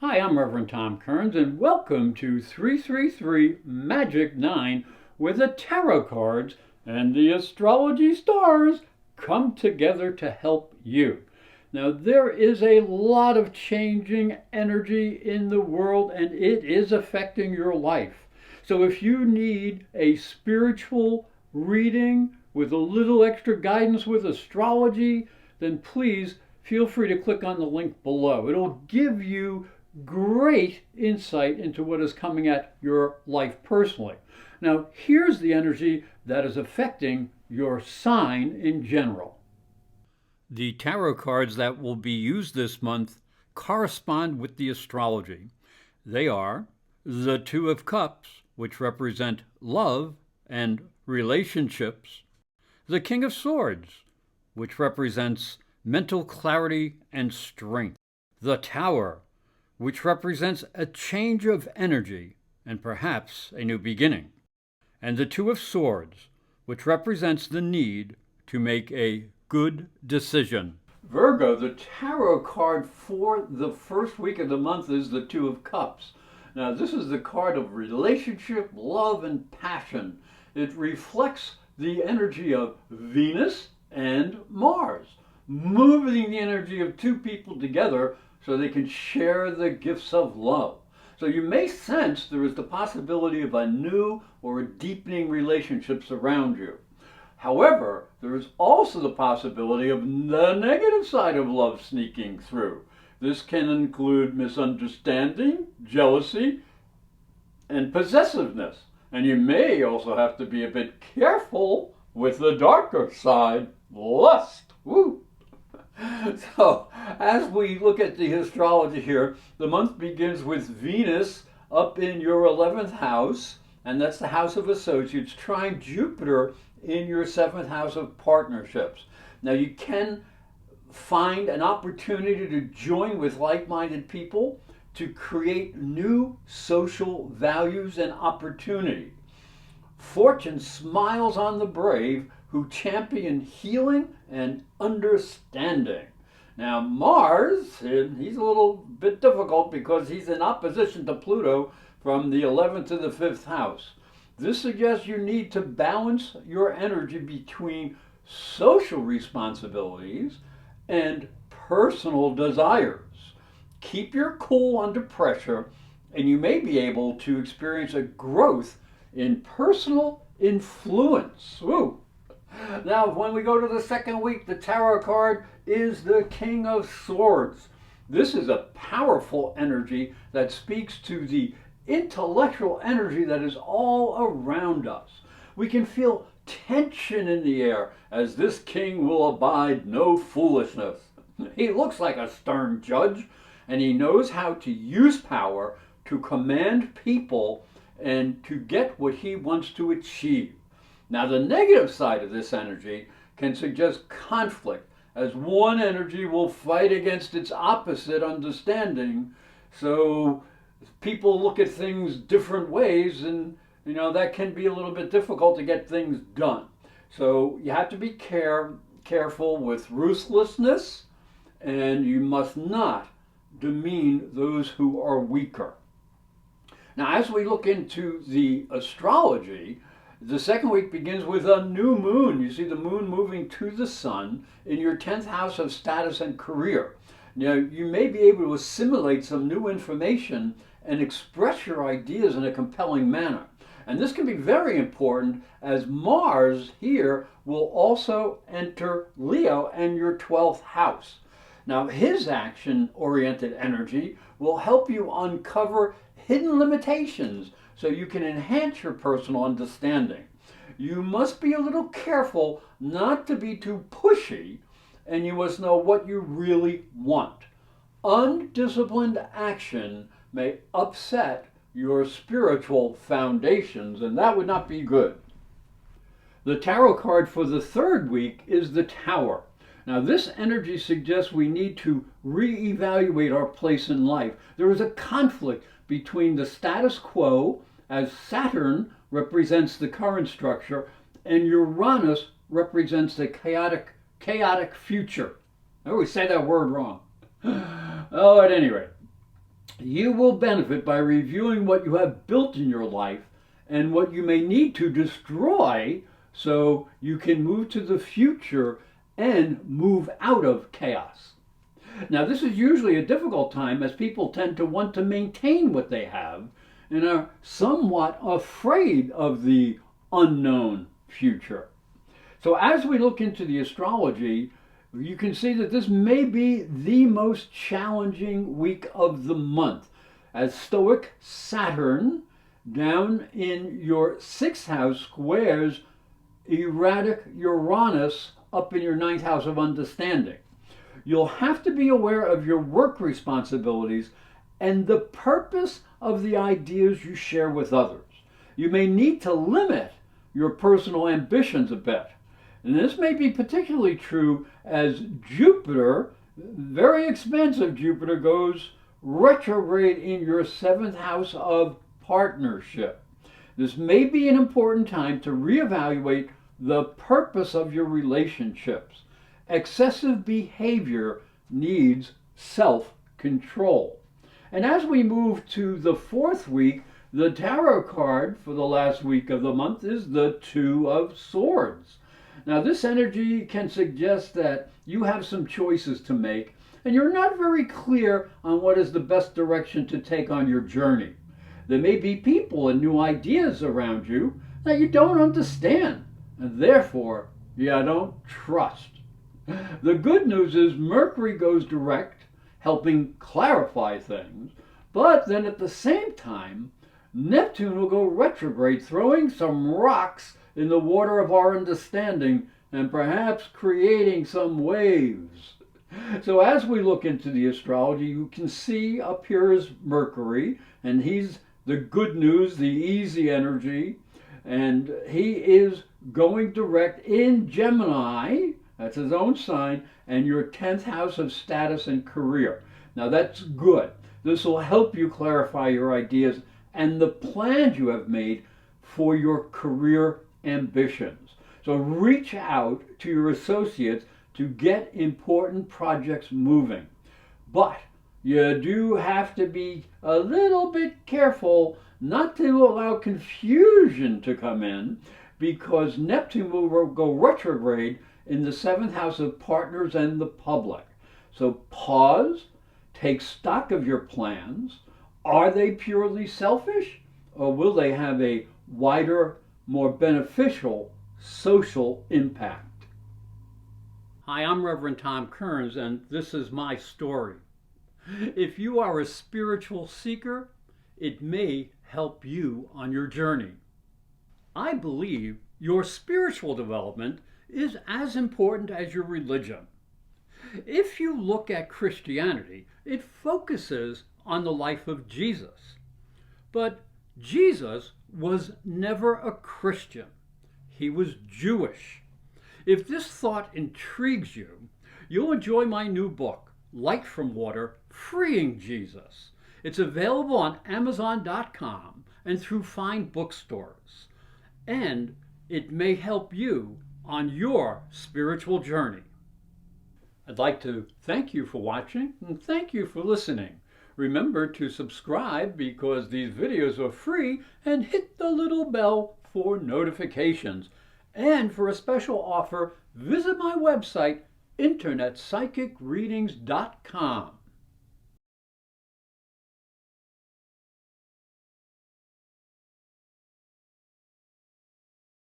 Hi, I'm Reverend Tom Kearns, and welcome to 333 Magic 9, where the tarot cards and the astrology stars come together to help you. Now, there is a lot of changing energy in the world, and it is affecting your life. So if you need a spiritual reading with a little extra guidance with astrology, then please feel free to click on the link below. It'll give you great insight into what is coming at your life personally. Now, here's the energy that is affecting your sign in general. The tarot cards that will be used this month correspond with the astrology. They are the Two of Cups, which represent love and relationships, the King of Swords, which represents mental clarity and strength, the Tower, which represents a change of energy and perhaps a new beginning, and the Two of Swords, which represents the need to make a good decision. Virgo, the tarot card for the first week of the month is the Two of Cups. Now, this is the card of relationship, love, and passion. It reflects the energy of Venus and Mars, moving the energy of two people together so they can share the gifts of love. So you may sense there is the possibility of a new or a deepening relationships around you. However, there is also the possibility of the negative side of love sneaking through. This can include misunderstanding, jealousy, and possessiveness. And you may also have to be a bit careful with the darker side, lust. Woo! So, as we look at the astrology here, the month begins with Venus up in your 11th house, and that's the house of associates, trine Jupiter in your 7th house of partnerships. Now, you can find an opportunity to join with like-minded people to create new social values and opportunity. Fortune smiles on the brave who champion healing and understanding. Now, Mars, he's a little bit difficult because he's in opposition to Pluto from the 11th to the 5th house. This suggests you need to balance your energy between social responsibilities and personal desires. Keep your cool under pressure, and you may be able to experience a growth in personal influence. Woo! Now, when we go to the second week, the tarot card is the King of Swords. This is a powerful energy that speaks to the intellectual energy that is all around us. We can feel tension in the air as this king will abide no foolishness. He looks like a stern judge, and he knows how to use power to command people and to get what he wants to achieve. Now, the negative side of this energy can suggest conflict, as one energy will fight against its opposite understanding. So people look at things different ways, and that can be a little bit difficult to get things done. So you have to be careful with ruthlessness, and you must not demean those who are weaker. Now, as we look into the astrology, the second week begins with a new moon. You see the moon moving to the sun in your 10th house of status and career. Now, you may be able to assimilate some new information and express your ideas in a compelling manner. And this can be very important as Mars here will also enter Leo and your 12th house. Now, his action-oriented energy will help you uncover hidden limitations so you can enhance your personal understanding. You must be a little careful not to be too pushy, and you must know what you really want. Undisciplined action may upset your spiritual foundations, and that would not be good. The tarot card for the third week is the Tower. Now, this energy suggests we need to reevaluate our place in life. There is a conflict between the status quo, as Saturn represents the current structure, and Uranus represents the chaotic future. I always say that word wrong. Oh, at any rate, You will benefit by reviewing what you have built in your life and what you may need to destroy so you can move to the future and move out of chaos. Now, this is usually a difficult time as people tend to want to maintain what they have and are somewhat afraid of the unknown future. So as we look into the astrology, you can see that this may be the most challenging week of the month, as stoic Saturn down in your 6th house squares erratic Uranus up in your 9th house of understanding. You'll have to be aware of your work responsibilities and the purpose of the ideas you share with others. You may need to limit your personal ambitions a bit. And this may be particularly true as Jupiter, very expensive Jupiter, goes retrograde in your 7th house of partnership. This may be an important time to reevaluate the purpose of your relationships. Excessive behavior needs self-control. And as we move to the 4th week, the tarot card for the last week of the month is the Two of Swords. Now, this energy can suggest that you have some choices to make, and you're not very clear on what is the best direction to take on your journey. There may be people and new ideas around you that you don't understand, and therefore you don't trust. The good news is Mercury goes direct, helping clarify things, but then at the same time, Neptune will go retrograde, throwing some rocks in the water of our understanding and perhaps creating some waves. So as we look into the astrology, you can see up here is Mercury, and he's the good news, the easy energy, and he is going direct in Gemini, that's his own sign, and your 10th house of status and career. Now that's good. This will help you clarify your ideas and the plans you have made for your career ambitions. So reach out to your associates to get important projects moving. But you do have to be a little bit careful not to allow confusion to come in, because Neptune will go retrograde in the 7th house of partners and the public. So pause, take stock of your plans. Are they purely selfish, or will they have a wider, more beneficial social impact? Hi, I'm Reverend Tom Kearns, and this is my story. If you are a spiritual seeker, it may help you on your journey. I believe your spiritual development is as important as your religion. If you look at Christianity, it focuses on the life of Jesus. But Jesus was never a Christian. He was Jewish. If this thought intrigues you, you'll enjoy my new book, Light from Water, Freeing Jesus. It's available on Amazon.com and through fine bookstores. And it may help you on your spiritual journey. I'd like to thank you for watching and thank you for listening. Remember to subscribe because these videos are free, and hit the little bell for notifications. And for a special offer, visit my website, internetpsychicreadings.com.